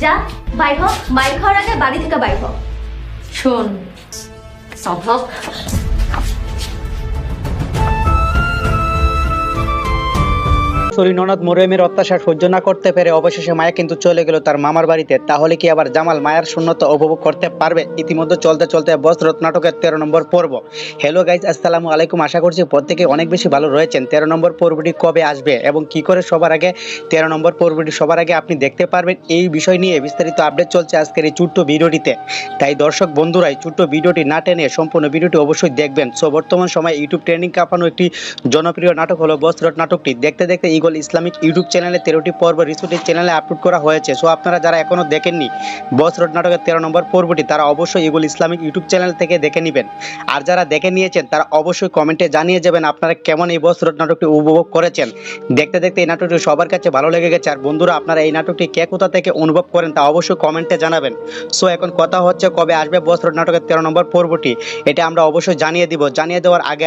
যা বাইর হ, মাইর খাওয়ার আগে বাড়ি থেকে বাইর হ। শোন সম্ভব ননদ মরিয়মের অত্যাচার সহ্য না করতে পেরে অবশেষে মায়া কিন্তু চলে গেল তার মামার বাড়িতে। তাহলে কি আবার জামাল মায়ার শূন্যতা উপভোগ করতে পারবে? ইতিমধ্যে চলতে চলতে বসরত নাটকের 13 নম্বর পর্ব। হ্যালো গাইজ, আসসালামু আলাইকুম। আশা করছি প্রত্যেকে অনেক বেশি ভালো রয়েছেন। 13 নম্বর পর্বটি কবে আসবে এবং কি করে সবার আগে 13 নম্বর পর্বটি সবার আগে আপনি দেখতে পারবেন, এই বিষয় নিয়ে বিস্তারিত আপডেট চলছে আজকের এই ছোট্ট ভিডিওটিতে। তাই দর্শক বন্ধুরা এই ছোট্ট ভিডিওটি না টেনে সম্পূর্ণ ভিডিওটি অবশ্যই দেখবেন। সো বর্তমান সময়ে ইউটিউব ট্রেন্ডিং কাঁপানো একটি জনপ্রিয় নাটক হলো বসরত নাটকটি। দেখতে দেখতে ইগল ইসলামিক ইউটিউব চ্যানেলে 13টি পর্ব রিসোর্ট চ্যানেলে আপলোড করা হয়েছে। সো আপনারা যারা এখনো দেখেননি বসরত নাটকের 13 নম্বর পর্বটি, তারা অবশ্যই ইগল ইসলামিক ইউটিউব চ্যানেল থেকে দেখে নেবেন। আর যারা দেখে নিয়েছেন তারা অবশ্যই কমেন্টে জানিয়ে যাবেন আপনারা কেমন এই বসরত নাটকটি উপভোগ করেছেন। দেখতে দেখতে এই নাটকটি সবার কাছে ভালো লেগে গেছে। আর বন্ধুরা, আপনারা এই নাটকটি কে কোথা থেকে অনুভব করেন তা অবশ্যই কমেন্টে জানাবেন। সো এখন কথা হচ্ছে কবে আসবে বসরত নাটকের 13 নম্বর পর্বটি, এটা আমরা অবশ্যই জানিয়ে দিব। জানিয়ে দেওয়ার আগে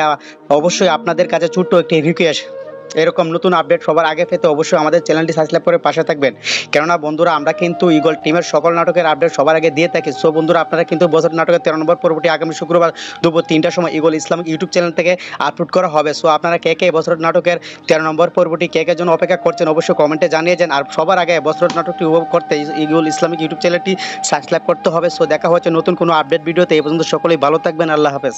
অবশ্যই আপনাদের কাছে ছোট্ট একটি রিকোয়েস্ট, এরকম নতুন আপডেট সবার আগে পেতে অবশ্যই আমাদের চ্যানেলটি সাবস্ক্রাইব করে পাশে থাকবেন। কেননা বন্ধুরা, আমরা কিন্তু ইগল টিমের সকল নাটকের আপডেট সবার আগে দিয়ে থাকি। সো বন্ধুরা, আপনারা কিন্তু বছর নাটকের 13 নম্বর পর্বটি আগামী শুক্রবার দুপুর 3টার সময় ইগল ইসলামিক ইউটিউব চ্যানেল থেকে আপলোড করা হবে। সো আপনারা কে কে বছর নাটকের 13 নম্বর পর্বটি কে কে জন্য অপেক্ষা করছেন অবশ্যই কমেন্টে জানিয়ে যান। আর সবার আগে বছর নাটকটি উপভোগ করতে ইগল ইসলামিক ইউটিউব চ্যানেলটি সাবস্ক্রাইব করতে হবে। সো দেখা হচ্ছে নতুন কোনো আপডেট ভিডিওতে। এই পর্যন্ত সকলেই ভালো থাকবেন। আল্লাহ হাফেজ।